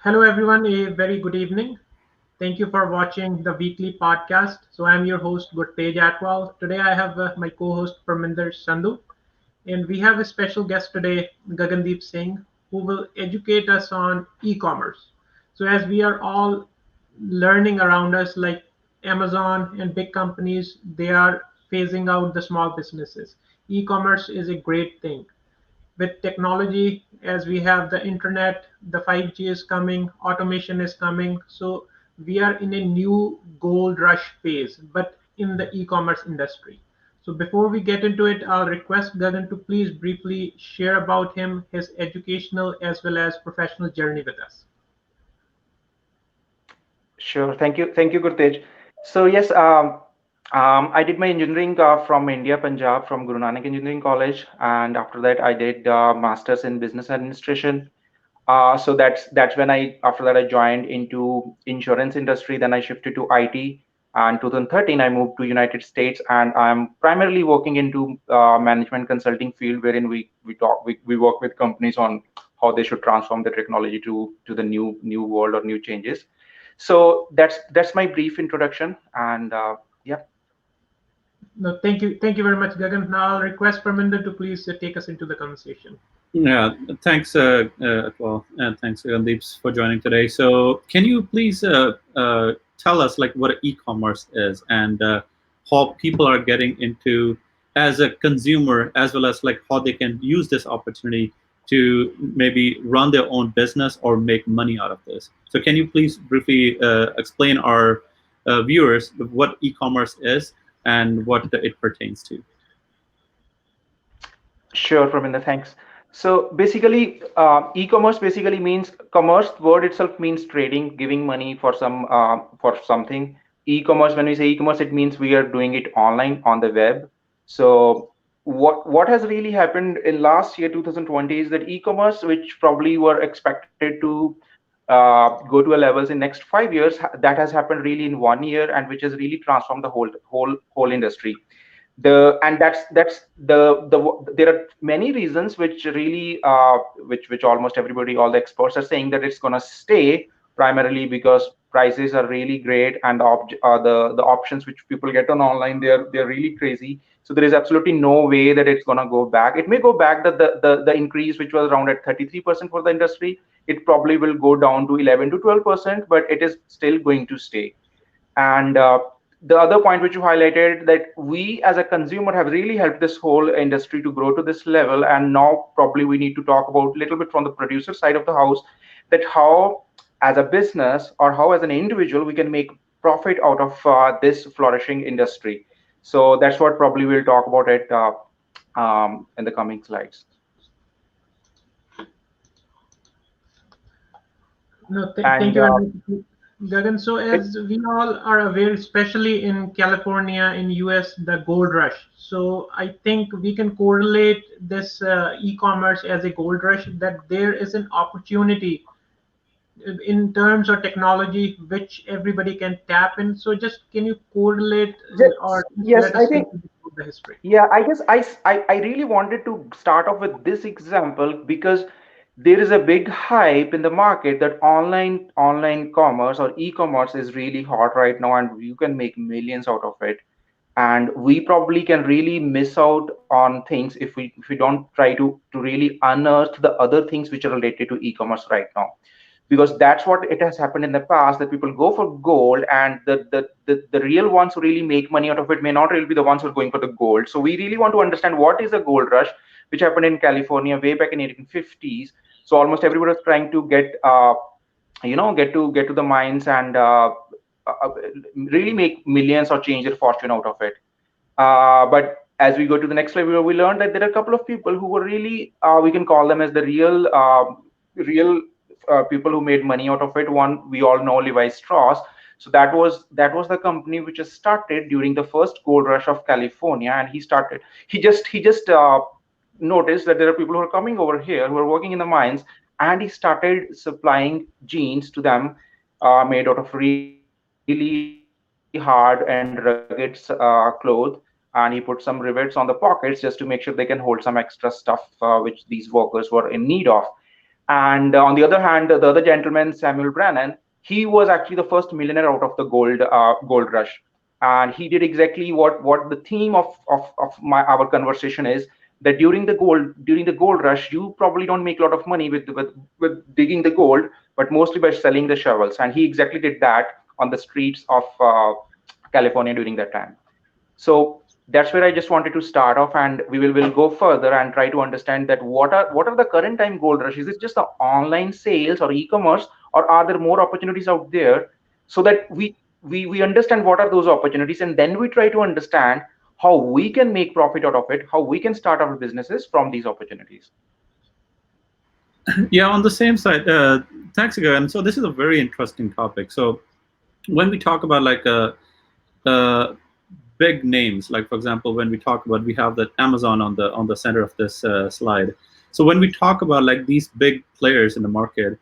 Hello, everyone. A very good evening. Thank you for watching the weekly podcast. So, I'm your host, Gurtej Atwal. Today, I have my co host, Parminder Sandhu, and we have a special guest today, Gagan Singh, who will educate us on e commerce. So, as we are all learning around us, like Amazon and big companies, they are phasing out the small businesses. E commerce is a great thing with technology as we have the internet, the 5G is coming, automation is coming. So we are in a new gold rush phase, but in the e-commerce industry. So before we get into it, I'll request Gagan to please briefly share about him, his educational as well as professional journey with us. Sure. Thank you, Gurtej. So yes, I did my engineering from India, Punjab, from Guru Nanak Engineering College, and after that I did masters in business administration. So that's when after that I joined into insurance industry. Then I shifted to IT, and 2013 I moved to United States, and I'm primarily working into management consulting field, wherein we work with companies on how they should transform the technology to the new world or new changes. So that's my brief introduction, and yeah. No, thank you very much, Gagan. Now I'll request Parminder to please take us into the conversation. Yeah, thanks, and thanks, Deeps, for joining today. So, can you please tell us like what e-commerce is and how people are getting into as a consumer, as well as like how they can use this opportunity to maybe run their own business or make money out of this? So, can you please briefly explain our viewers what e-commerce is and what it pertains to? Sure, Praminda, thanks. So basically, e-commerce basically means commerce. Word itself means trading, giving money for something. E-commerce, when we say e-commerce, it means we are doing it online on the web. So what has really happened in last year, 2020, is that e-commerce, which probably were expected to go to a levels in next 5 years, that has happened really in 1 year, and which has really transformed the whole industry. The there are many reasons which really which almost everybody, all the experts are saying that it's going to stay, primarily because prices are really great, and the options which people get on online, they're really crazy. So there is absolutely no way that it's going to go back. It may go back, that the increase which was around at 33% for the industry, it probably will go down to 11 to 12%, but it is still going to stay. And the other point which you highlighted, that we as a consumer have really helped this whole industry to grow to this level. And now probably we need to talk about a little bit from the producer side of the house, that how as a business or how as an individual we can make profit out of this flourishing industry. So that's what probably we'll talk about it in the coming slides. No, thank And you very much, Gagan. So, it, as we all are aware, especially in California, in US, the gold rush. So, I think we can correlate this e-commerce as a gold rush, that there is an opportunity in terms of technology which everybody can tap in. So, just can you correlate or just yes, let I us think. take the history? Yeah, I guess I really wanted to start off with this example because there is a big hype in the market that online commerce or e-commerce is really hot right now, and you can make millions out of it. And we probably can really miss out on things if we don't try to really unearth the other things which are related to e-commerce right now, because that's what it has happened in the past, that people go for gold, and the real ones who really make money out of it may not really be the ones who are going for the gold. So we really want to understand what is a gold rush, which happened in California way back in 1850s. So almost everybody was trying to get to the mines and uh, really make millions or change their fortune out of it. But as we go to the next level, we learned that there are a couple of people who were really, we can call them as the real people who made money out of it. One, we all know Levi Strauss. So that was the company which was started during the first gold rush of California, and he just noticed that there are people who are coming over here who are working in the mines, and he started supplying jeans to them, made out of really hard and rugged cloth, and he put some rivets on the pockets just to make sure they can hold some extra stuff which these workers were in need of. And And on the other hand, the other gentleman, Samuel Brannan, he was actually the first millionaire out of the gold rush, and he did exactly what the theme of our conversation is, that during the gold rush, you probably don't make a lot of money with digging the gold, but mostly by selling the shovels. And he exactly did that on the streets of California during that time. So that's where I just wanted to start off, and we will go further and try to understand that what are the current time gold rush. Is it just the online sales or e-commerce, or are there more opportunities out there? So that we understand what are those opportunities, and then we try to understand how we can make profit out of it, how we can start our businesses from these opportunities. Yeah, on the same side, thanks again. So this is a very interesting topic. So when we talk about like big names, like for example, when we talk about, we have that Amazon on the center of this slide. So when we talk about like these big players in the market,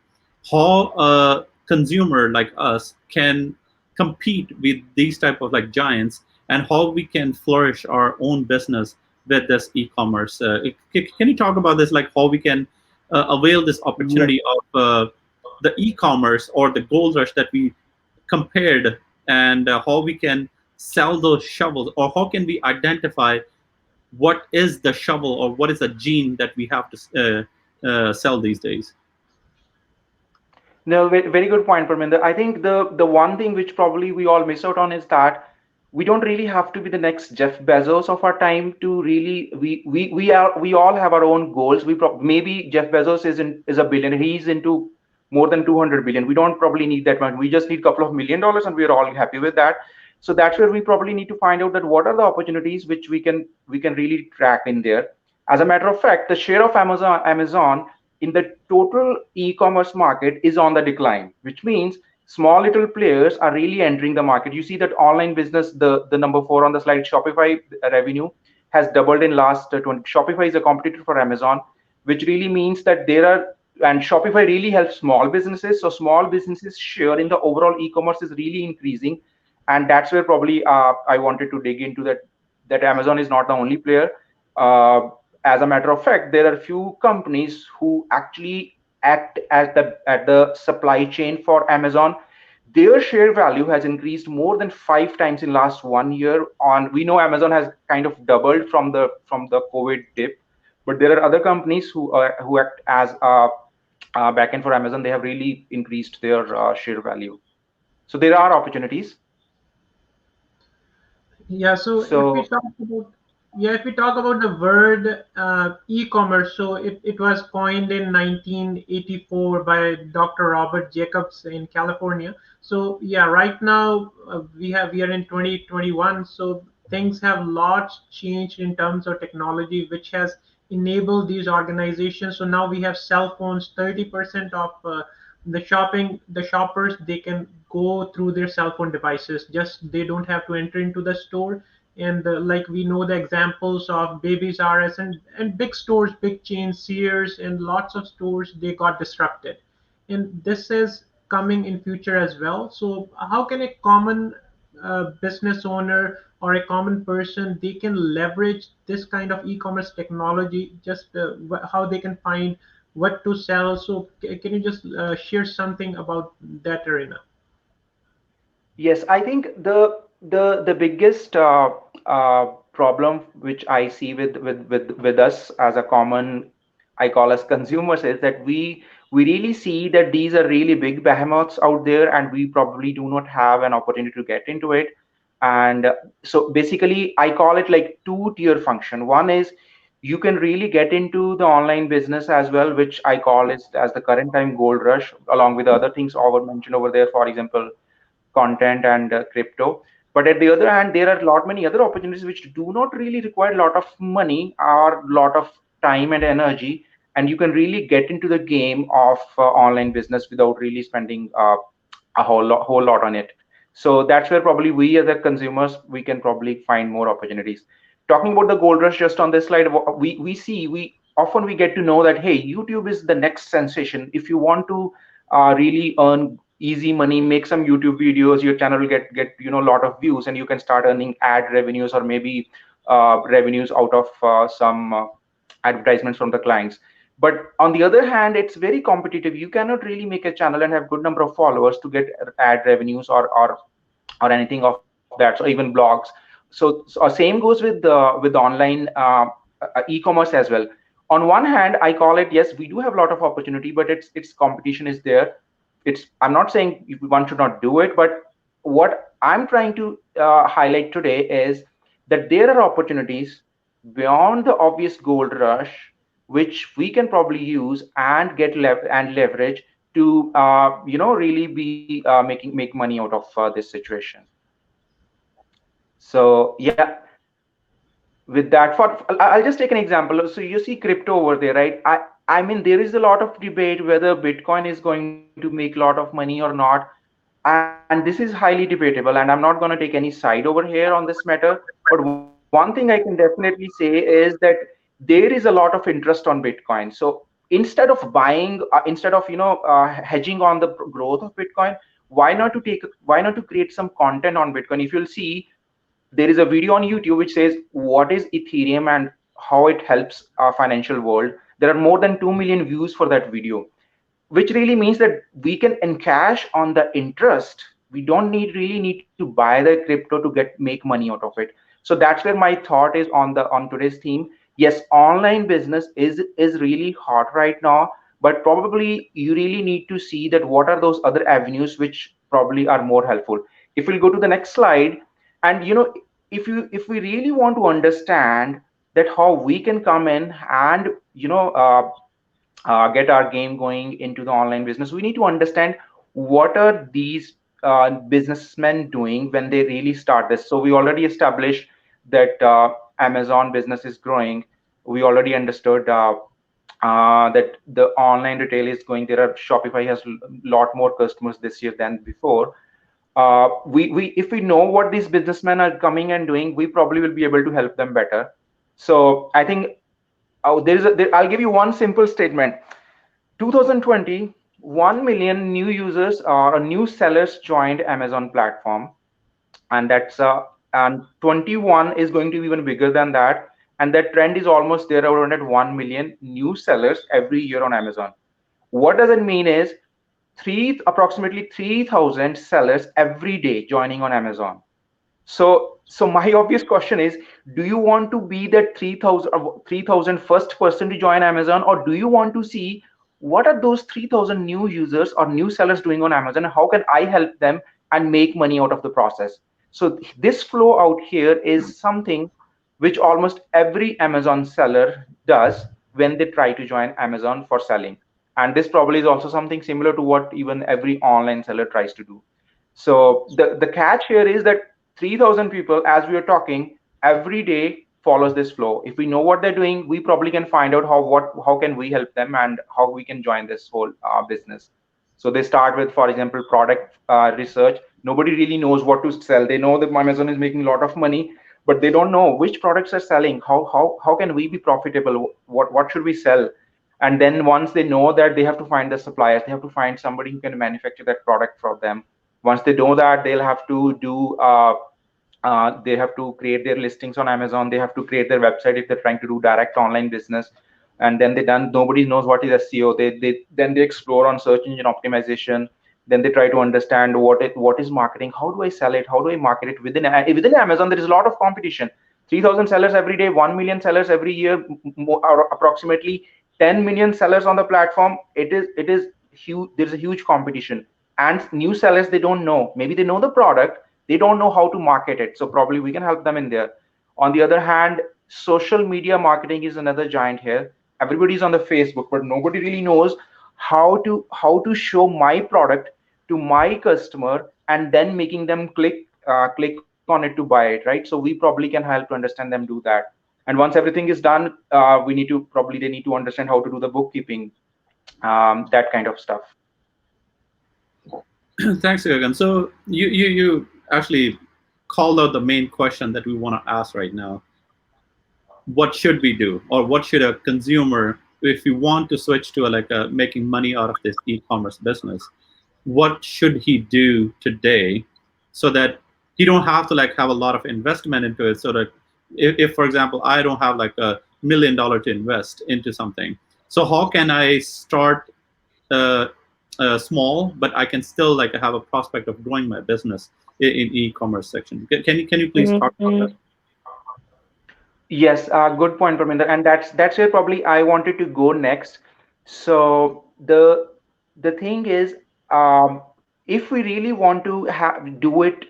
how a consumer like us can compete with these type of like giants, and how we can flourish our own business with this e-commerce. Can you talk about this, like how we can avail this Yes. opportunity of the e-commerce or the gold rush that we compared, and how we can sell those shovels, or how can we identify what is the shovel or what is the gene that we have to sell these days? No, very good point, Parminder. I think the one thing which probably we all miss out on is that we don't really have to be the next Jeff Bezos of our time to really we all have our own goals. Maybe Jeff Bezos is a billionaire. He's into more than 200 billion. We don't probably need that much. We just need a couple of $1 million, and we're all happy with that. So that's where we probably need to find out that what are the opportunities which we can really track in there. As a matter of fact, the share of Amazon in the total e-commerce market is on the decline, which means small little players are really entering the market. You see that online business, the number 4 on the slide, Shopify revenue has doubled in last 20. Shopify is a competitor for Amazon, which really means that there are, and Shopify really helps small businesses. So small businesses share in the overall e-commerce is really increasing, and that's where probably I wanted to dig into that Amazon is not the only player. Uh, as a matter of fact, there are few companies who actually act as the at the supply chain for Amazon. Their share value has increased more than 5 times in last 1 year. On We know Amazon has kind of doubled from the COVID dip, but there are other companies who act as backend for Amazon. They have really increased their share value. So there are opportunities. Yeah, so if we So talk about if we talk about the word e-commerce, so it was coined in 1984 by Dr. Robert Jacobs in California. So yeah, right now we are in 2021, so things have lots changed in terms of technology, which has enabled these organizations. So now we have cell phones. 30% of the shoppers, they can go through their cell phone devices, just they don't have to enter into the store. And like we know the examples of Babies R Us and big stores, big chains, Sears, and lots of stores, they got disrupted. And this is coming in future as well. So how can a common business owner or a common person, they can leverage this kind of e-commerce technology, just how they can find what to sell? So can you just share something about that arena? yes, I think the biggest problem which I see with us as a common, I call as consumers, is that we really see that these are really big behemoths out there, and we probably do not have an opportunity to get into it. And so basically, I call it like two-tier function. One is you can really get into the online business as well, which I call is as the current time gold rush, along with the other things over mentioned over there. For example, content and crypto. But at the other hand, there are a lot many other opportunities which do not really require a lot of money or a lot of time and energy, and you can really get into the game of online business without really spending a whole lot on it. So that's where probably we as a consumers, we can probably find more opportunities. Talking about the gold rush, just on this slide, we often we get to know that, hey, YouTube is the next sensation. If you want to really earn easy money, make some YouTube videos, your channel will get a lot of views, and you can start earning ad revenues, or maybe revenues out of some advertisements from the clients. But on the other hand, it's very competitive. You cannot really make a channel and have good number of followers to get ad revenues or anything of that, so even blogs. So same goes with the online e-commerce as well. On one hand, I call it, yes, we do have a lot of opportunity, but it's competition is there. It's, I'm not saying one should not do it, but what I'm trying to highlight today is that there are opportunities beyond the obvious gold rush, which we can probably use and get and leverage to really be make money out of this situation. So yeah, with that, for I'll just take an example. So you see crypto over there, right? I mean, there is a lot of debate whether Bitcoin is going to make a lot of money or not, and this is highly debatable, and I'm not going to take any side over here on this matter. But one thing I can definitely say is that there is a lot of interest on Bitcoin. So instead of buying, instead of hedging on the growth of Bitcoin, why not to create some content on Bitcoin? If you'll see, there is a video on YouTube which says what is Ethereum and how it helps our financial world. There are more than 2 million views for that video, which really means that we can encash on the interest. We don't really need to buy the crypto to make money out of it. So that's where my thought is on today's theme. Yes, online business is really hot right now, but probably you really need to see that what are those other avenues which probably are more helpful. If we'll go to the next slide, and if we really want to understand that how we can come in and get our game going into the online business, we need to understand what are these businessmen doing when they really start this. So we already established that Amazon business is growing. We already understood that the online retail is going. There are Shopify has a lot more customers this year than before. We if we know what these businessmen are coming and doing, we probably will be able to help them better. So I think I'll give you one simple statement. 2020, 1 million new users or new sellers joined Amazon platform, and that's and 21 is going to be even bigger than that, and that trend is almost there around at 1 million new sellers every year on Amazon. What does it mean is approximately 3,000 sellers every day joining on Amazon. So my obvious question is, do you want to be that 3,000 first person to join Amazon, or do you want to see what are those 3,000 new users or new sellers doing on Amazon, and how can I help them and make money out of the process? So this flow out here is something which almost every Amazon seller does when they try to join Amazon for selling. And this probably is also something similar to what even every online seller tries to do. So the catch here is that 3,000 people, as we are talking, every day follows this flow. If we know what they're doing, we probably can find out how can we help them and how we can join this whole business. So they start with, for example, product research. Nobody really knows what to sell. They know that Amazon is making a lot of money, but they don't know which products are selling. How can we be profitable? What should we sell? And then once they know that, they have to find the suppliers. They have to find somebody who can manufacture that product for them. Once they know that, they'll have to do they have to create their listings on Amazon. They have to create their website if they're trying to do direct online business. And then nobody knows what is SEO. They explore on search engine optimization. Then they try to understand what is marketing. How do I sell it? How do I market it within Amazon? There is a lot of competition. 3,000 sellers every day, 1 million sellers every year, or approximately 10 million sellers on the platform. It is huge. There's a huge competition, and new sellers, they don't know. Maybe they know the product, they don't know how to market it. So probably we can help them in there. On the other hand, social media marketing is another giant here. Everybody's on the Facebook, but nobody really knows how to show my product to my customer and then making them click on it to buy it, right? So we probably can help to understand them do that. And once everything is done, they need to understand how to do the bookkeeping, that kind of stuff. Thanks, Gagan. So you actually called out the main question that we want to ask right now. What should we do, or what should a consumer, if you want to switch to making money out of this e-commerce business, what should he do today so that he don't have to have a lot of investment into it? So that if for example, I don't have $1 million to invest into something, So how can I start uh, small, but I can still like have a prospect of growing my business in e-commerce section? Can you please talk about that? Yes, good point, Parminder, and that's where probably I wanted to go next. So the thing is, um, if we really want to do it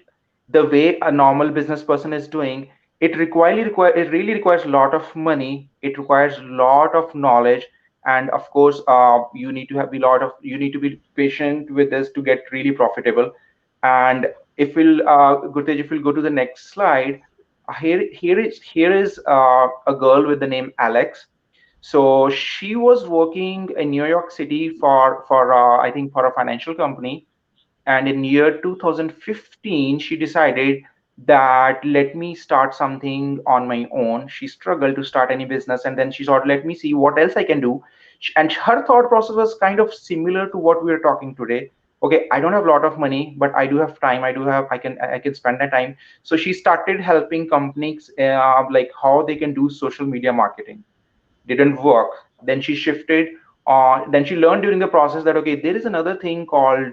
the way a normal business person is doing, it really requires a lot of money. It requires a lot of knowledge, and of course, you need to be patient with this to get really profitable. And if we'll Gurtej, if we'll go to the next slide, here is a girl with the name Alex. So she was working in New York City for I think for a financial company, and in year 2015 she decided that let me start something on my own. She struggled to start any business, and then she thought, let me see what else I can do. And her thought process was kind of similar to what we are talking today. Okay, I don't have a lot of money, but I do have time. I can spend that time. So she started helping companies, like how they can do social media marketing. Didn't work. Then she shifted on. Then she learned during the process that okay, there is another thing called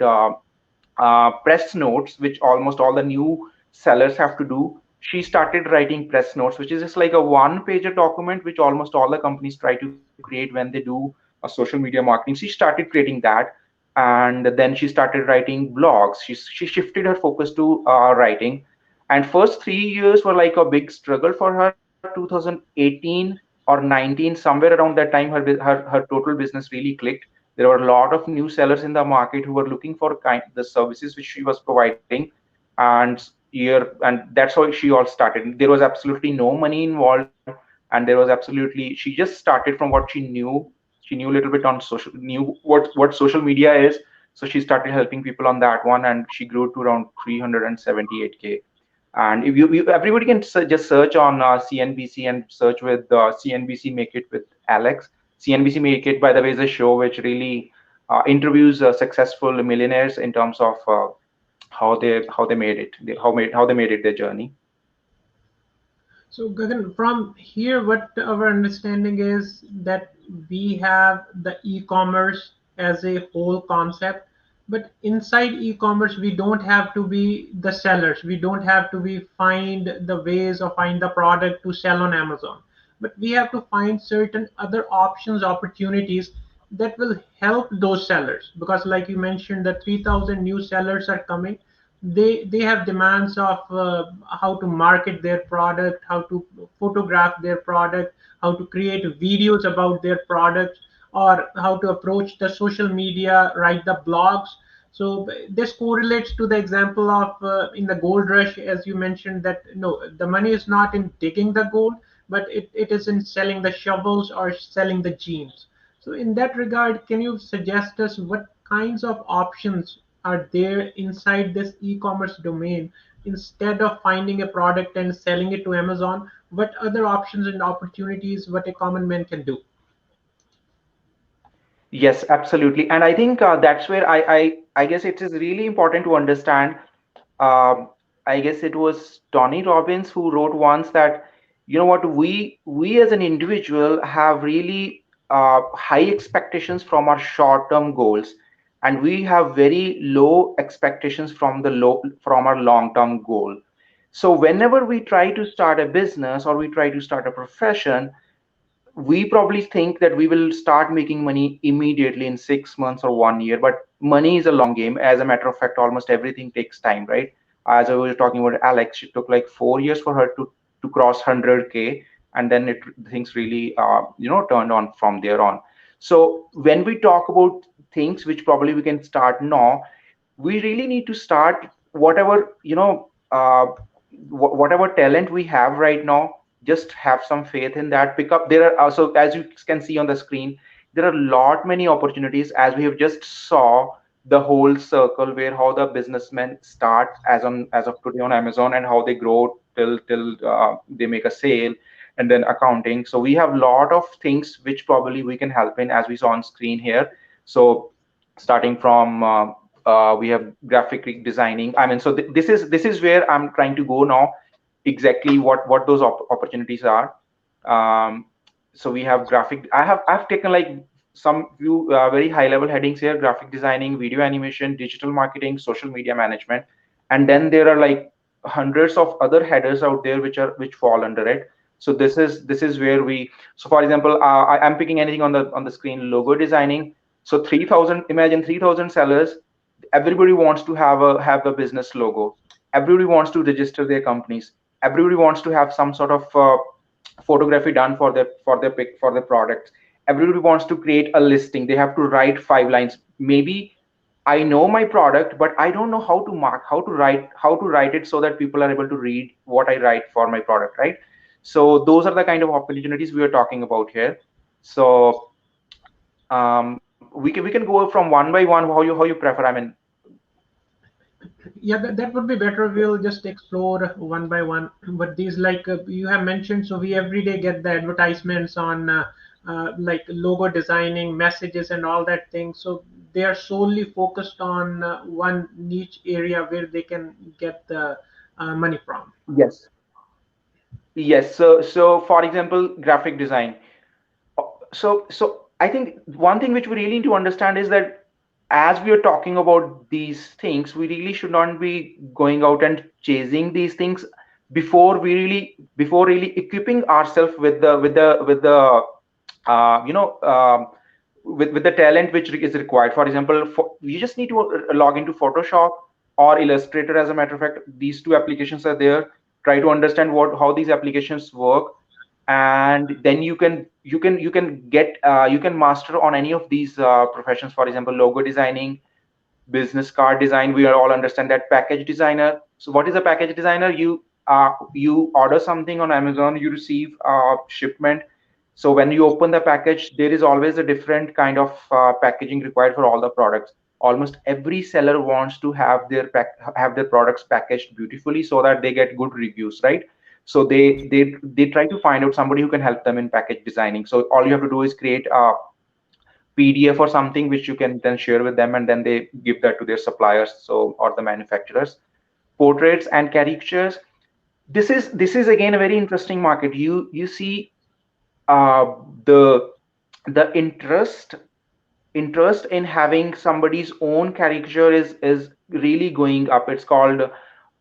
press notes, which almost all the new sellers have to do. She started writing press notes, which is just like a one-pager document, which almost all the companies try to create when they do a social media marketing. She started creating that, and then she started writing blogs. She shifted her focus to writing, and first 3 years were like a big struggle for her. 2018 or 19, somewhere around that time, her total business really clicked. There were a lot of new sellers in the market who were looking for the services which she was providing, and that's how she all started. There was absolutely no money involved, and there was absolutely she just started from what she knew. She knew a little bit on social, knew what social media is, so she started helping people on that one, and she grew to around 378K. And if everybody can just search on CNBC and search with CNBC Make It with Alex. CNBC Make It, by the way, is a show which really interviews successful millionaires in terms of how they made it, how they made it their journey. So, Gagan, from here, what our understanding is that we have the e-commerce as a whole concept, but inside e-commerce, we don't have to be the sellers. We don't have to be find the ways or find the product to sell on Amazon. But we have to find certain other options, opportunities that will help those sellers. Because, like you mentioned, the 3,000 new sellers are coming. They have demands of how to market their product, how to photograph their product, how to create videos about their product, or how to approach the social media, write the blogs. So this correlates to the example of in the gold rush, as you mentioned, that no, the money is not in digging the gold, but it is in selling the shovels or selling the jeans. So in that regard, can you suggest us what kinds of options are there inside this e-commerce domain? Instead of finding a product and selling it to Amazon, what other options and opportunities what a common man can do? Yes, absolutely. And I think that's where I guess it is really important to understand. Um, I guess it was Tony Robbins who wrote once that, you know what, we as an individual have really high expectations from our short-term goals, and we have very low expectations from our long-term goal. So whenever we try to start a business or we try to start a profession, we probably think that we will start making money immediately in 6 months or 1 year, but money is a long game. As a matter of fact, almost everything takes time, right? As I was talking about Alex, it took like 4 years for her to cross 100K, and then things really turned on from there on. So when we talk about things which probably we can start now, we really need to start whatever whatever talent we have right now. Just have some faith in that. Pick up. There are also, as you can see on the screen, there are a lot many opportunities, as we have just saw the whole circle where how the businessmen start as of today on Amazon, and how they grow till they make a sale, and then accounting. So we have a lot of things which probably we can help in, as we saw on screen here. So starting from we have graphic designing. I mean, so this is where I'm trying to go now, exactly what those opportunities are. um, so we have graphic. I've taken like some few very high level headings here: graphic designing, video animation, digital marketing, social media management. And then there are like hundreds of other headers out there which fall under it. So this is where we, so for example, I'm picking anything on the screen: logo designing. So 3000, imagine 3000 sellers. Everybody wants to have a business logo. Everybody wants to register their companies. Everybody wants to have some sort of photography done for their products. Everybody wants to create a listing. They have to write 5 lines. Maybe I know my product, but I don't know how to mark, how to write it so that people are able to read what I write for my product, right? So those are the kind of opportunities we are talking about here. So we can go from one by one, how you prefer. I mean, Yeah, that would be better. We'll just explore one by one. But these, like you have mentioned, so we every day get the advertisements on like logo designing, messages, and all that thing. So they are solely focused on one niche area where they can get the money from. yes, yes. So for example, graphic design. So I think one thing which we really need to understand is that as we are talking about these things, we really should not be going out and chasing these things before really equipping ourselves with the you know with the talent which is required. For example, you just need to log into Photoshop or Illustrator. As a matter of fact, these two applications are there. Try to understand how these applications work, and then you can get you can master on any of these professions. For example, logo designing, business card design. We all understand that. Package designer. So what is a package designer? You order something on Amazon, you receive shipment. So when you open the package, there is always a different kind of packaging required for all the products. Almost every seller wants to have their products packaged beautifully so that they get good reviews, right? So they try to find out somebody who can help them in package designing. So all you have to do is create a PDF or something which you can then share with them, and then they give that to their suppliers, so, or the manufacturers. Portraits and caricatures. This is again a very interesting market. You see uh, the the interest in having somebody's own caricature is really going up. It's called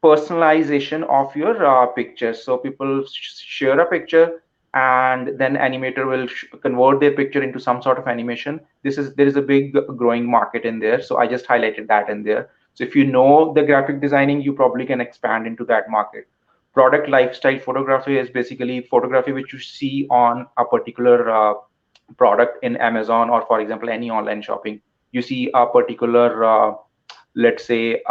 personalization of your pictures. So people share a picture, and then animator will convert their picture into some sort of animation. There is a big growing market in there. So I just highlighted that in there. So if you know the graphic designing, you probably can expand into that market. Product lifestyle photography is basically photography which you see on a particular product in Amazon, or for example any online shopping. You see a particular let's say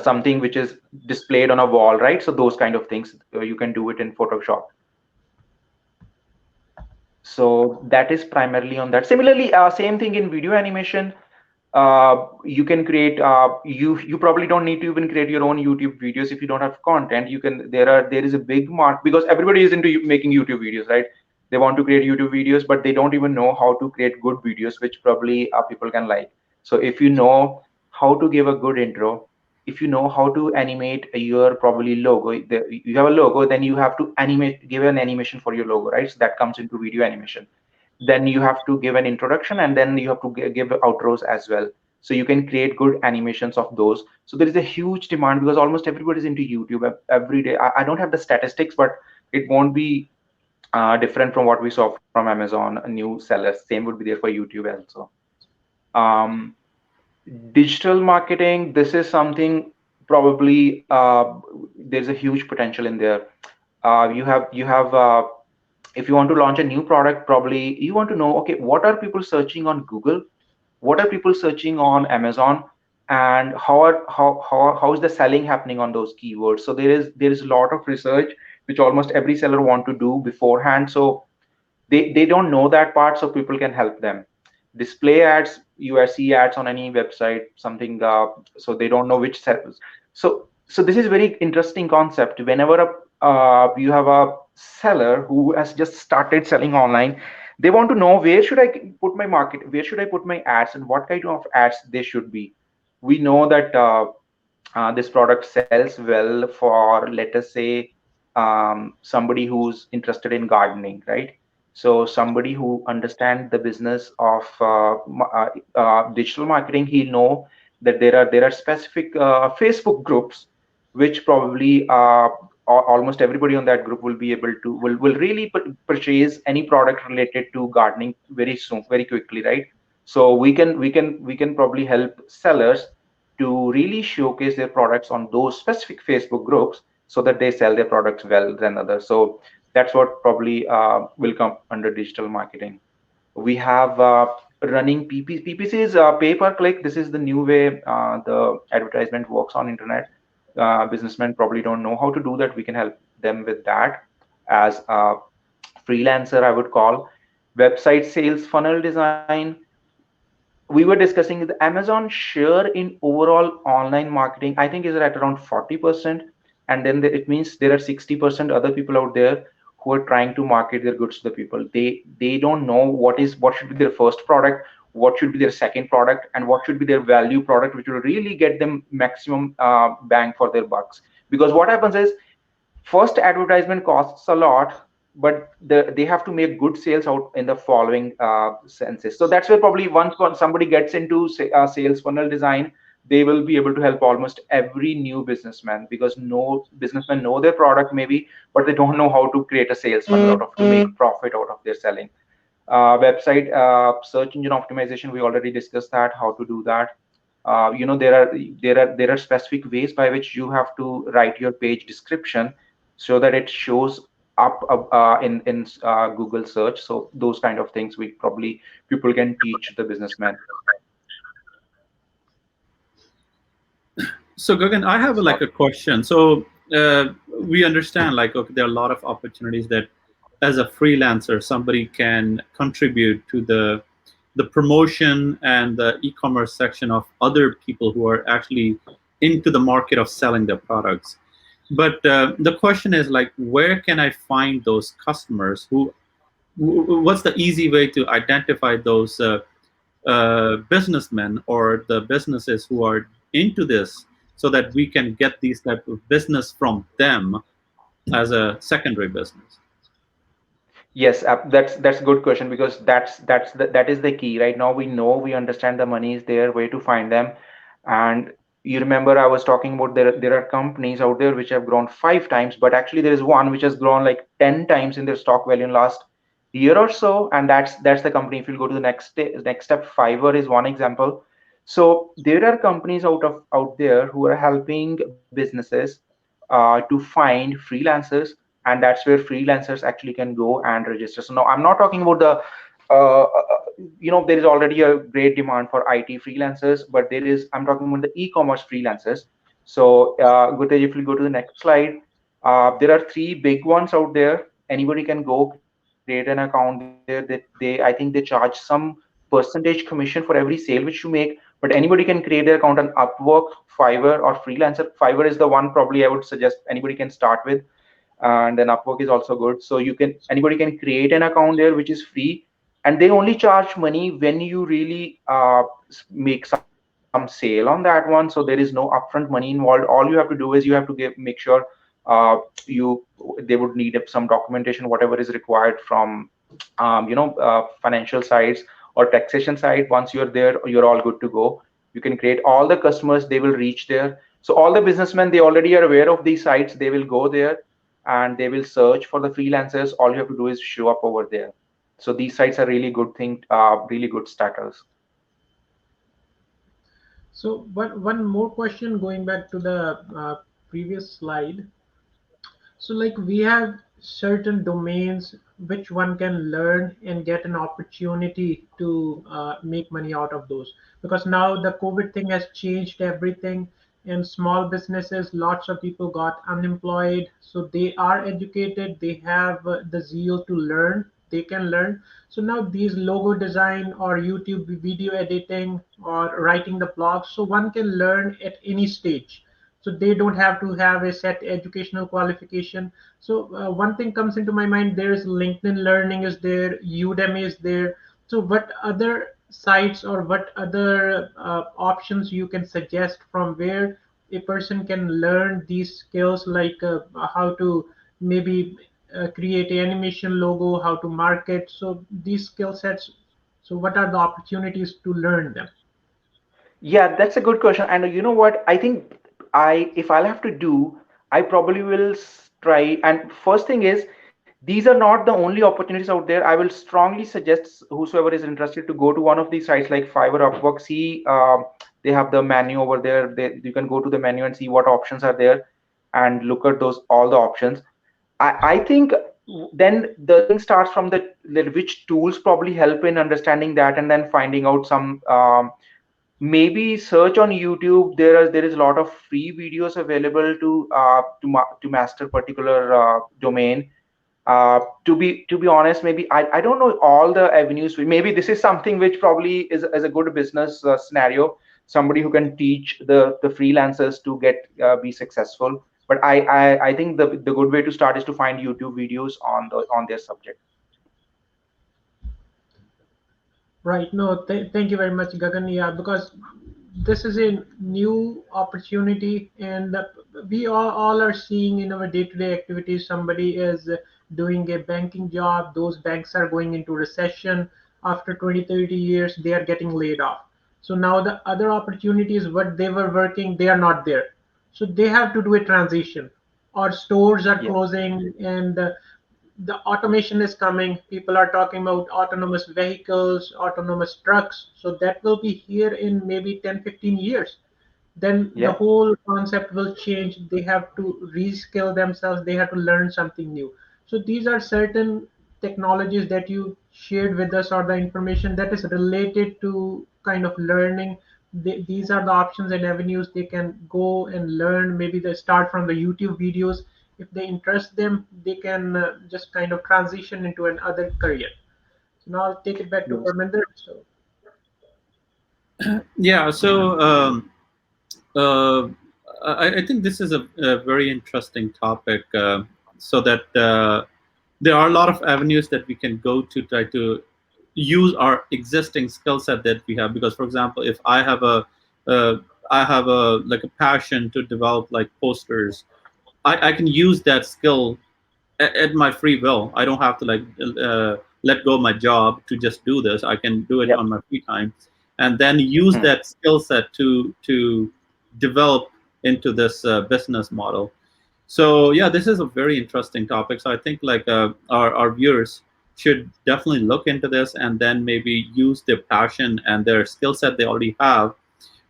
something which is displayed on a wall, right? So those kind of things, you can do it in Photoshop. So that is primarily on that. Similarly, same thing in video animation. You can create you probably don't need to even create your own YouTube videos. If you don't have content, you can there is a big mark, because everybody is into making YouTube videos, right? They want to create YouTube videos, but they don't even know how to create good videos which probably people can like. So if you know how to give a good intro, if you know how to animate your probably logo, you have a logo, then you have to give an animation for your logo, right? So that comes into video animation. Then you have to give an introduction, and then you have to give outros as well. So you can create good animations of those. So there is a huge demand, because almost everybody is into YouTube every day. I don't have the statistics, but it won't be different from what we saw from Amazon. New sellers, same would be there for YouTube also. um, Digital marketing, this is something probably there's a huge potential in there. You have if you want to launch a new product, probably you want to know, okay, what are people searching on Google, what are people searching on Amazon, and how is the selling happening on those keywords. So there is a lot of research which almost every seller want to do beforehand. So they don't know that part, so people can help them. Display ads, USC ads on any website, something, so they don't know which sells. So this is very interesting concept. Whenever you have a seller who has just started selling online, they want to know, where should I put my market, where should I put my ads, and what kind of ads they should be. We know that this product sells well for, let us say, somebody who's interested in gardening, right? So somebody who understands the business of digital marketing, he'll know that there are specific Facebook groups which probably almost everybody on that group will be able to will really purchase any product related to gardening very soon, very quickly, right? So we can probably help sellers to really showcase their products on those specific Facebook groups so that they sell their products well than others. So that's what probably will come under digital marketing. We have running PPCs, pay per click. This is the new way the advertisement works on internet. Businessmen probably don't know how to do that. We can help them with that as a freelancer, I would call. Website sales funnel design. We were discussing the Amazon share in overall online marketing, I think, is at around 40%. And then it means there are 60% other people out there who are trying to market their goods to the people. They don't know what should be their first product, what should be their second product, and what should be their value product, which will really get them maximum bang for their bucks. Because what happens is, first advertisement costs a lot, but they have to make good sales out in the following senses. So that's where probably once somebody gets into sales funnel design, they will be able to help almost every new businessman, because no businessmen know their product maybe, but they don't know how to create a sales funnel out of to make profit out of their selling. Website search engine optimization, we already discussed that, how to do that. There are specific ways by which you have to write your page description so that it shows up in Google search. So those kind of things we probably people can teach the businessman. So Gagan, I have like Sorry. a question. So we understand like, okay, there are a lot of opportunities that as a freelancer somebody can contribute to the promotion and the e-commerce section of other people who are actually into the market of selling their products. But the question is like, where can I find those customers what's the easy way to identify those businessmen or the businesses who are into this, so that we can get these type of business from them as a secondary business? Yes, that's a good question, because that is the key. Right now we know, we understand the money is there, where to find them. And you remember I was talking about there are companies out there which have grown 5 times, but actually there is one which has grown like 10 times in their stock value in last year or so, and that's the company. If you go to the next step, Fiverr is one example. So there are companies out there who are helping businesses to find freelancers, and that's where freelancers actually can go and register. So now I'm not talking about the there is already a great demand for IT freelancers, but I'm talking about the e-commerce freelancers. So Gutaj, if you go to the next slide, there are three big ones out there. Anybody can go create an account there. They I think they charge some percentage commission for every sale which you make, but anybody can create their account on Upwork, Fiverr, or Freelancer. Fiverr is the one probably I would suggest anybody can start with, and then Upwork is also good. So anybody can create an account there which is free, and they only charge money when you really make some sale on that one. So there is no upfront money involved. All you have to do is you have to make sure you they would need some documentation, whatever is required from financial sides or taxation side. Once you're there, you're all good to go. You can create all the customers, they will reach there. So all the businessmen, they already are aware of these sites, they will go there and they will search for the freelancers. All you have to do is show up over there. So these sites are really good thing, really good starters. So one more question going back to the previous slide. So, like, we have certain domains which one can learn and get an opportunity to make money out of those. Because now the COVID thing has changed everything. In small businesses, lots of people got unemployed. So they are educated, they have the zeal to learn, they can learn. So now these logo design or YouTube video editing or writing the blogs, so one can learn at any stage, so they don't have to have a set educational qualification. So one thing comes into my mind, there's LinkedIn Learning is there, Udemy is there. So what other sites or what other options you can suggest from where a person can learn these skills, like how to maybe create an animation logo, how to market. So these skill sets. So what are the opportunities to learn them? Yeah, that's a good question. And you know what? I think if I'll have to do, I probably will try. And first thing is, these are not the only opportunities out there. I will strongly suggest whosoever is interested to go to one of these sites like Fiverr, Upwork. See, they have the menu over there. You can go to the menu and see what options are there, and look at those all the options. I think then the thing starts from which tools probably help in understanding that, and then finding out some. Maybe search on YouTube. There is a lot of free videos available to master particular domain. To be honest, maybe I don't know all the avenues. Maybe this is something which probably is a good business scenario. Somebody who can teach the freelancers to be successful. But I think the good way to start is to find YouTube videos on their subject. Right. No, thank you very much, Gagan. Yeah, because this is a new opportunity, and we all are seeing in our day-to-day activities. Somebody is doing a banking job. Those banks are going into recession. After 20, 30 years, they are getting laid off. So now the other opportunities, what they were working, they are not there. So they have to do a transition. Or stores are Yeah. closing, and the automation is coming. People are talking about autonomous vehicles, autonomous trucks. So that will be here in maybe 10, 15 years. Then the Yeah. whole concept will change. They have to reskill themselves. They have to learn something new. So these are certain technologies that you shared with us, or the information that is related to kind of learning. These are the options and avenues they can go and learn. Maybe they start from the YouTube videos. If they interest them, they can just kind of transition into another career. So now I'll take it back to Yes. Parminder. So Yeah. So uh, I think this is a very interesting topic. So that there are a lot of avenues that we can go to try to use our existing skill set that we have. Because, for example, if uh, I have a like a passion to develop like posters, I can use that skill at my free will. I don't have to like let go of my job to just do this. I can do it Yep. on my free time, and then use Hmm. that skill set to develop into this business model. So yeah, this is a very interesting topic. So I think like our viewers should definitely look into this and then maybe use their passion and their skill set they already have,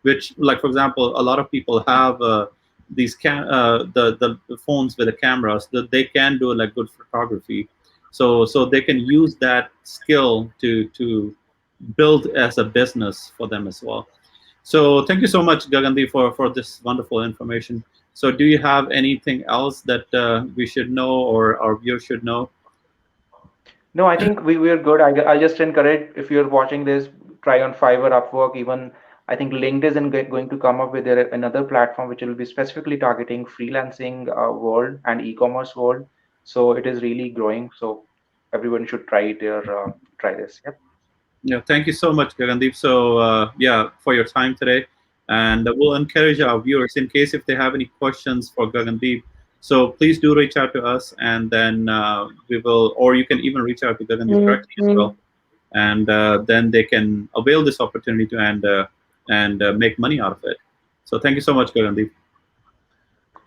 which, like for example, a lot of people have the phones with the cameras that they can do like good photography, so they can use that skill to build as a business for them as well. So thank you so much, Gagandi, for this wonderful information. So do you have anything else that we should know or our viewers should know? No, I think we're good. I just encourage, if you're watching this, try on Fiverr, Upwork, even I think LinkedIn is going to come up with another platform which will be specifically targeting freelancing world and e-commerce world. So it is really growing. So everyone should try this. Yep. Yeah, thank you so much, Gagandeep. So, yeah, for your time today. And we'll encourage our viewers in case if they have any questions for Gagandeep. So please do reach out to us, and then we will, or you can even reach out to Gagandeep directly as well. And then they can avail this opportunity to and make money out of it. So thank you so much, Gagandeep.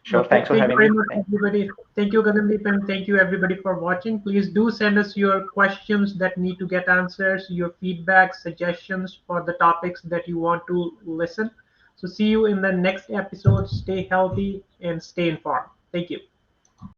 Sure. Thanks for thank you having very me. much, Thanks. everybody. Thank you, Gagandeep, and thank you, everybody, for watching. Please do send us your questions that need to get answers, your feedback, suggestions for the topics that you want to listen. So, see you in the next episode. Stay healthy and stay informed. Thank you.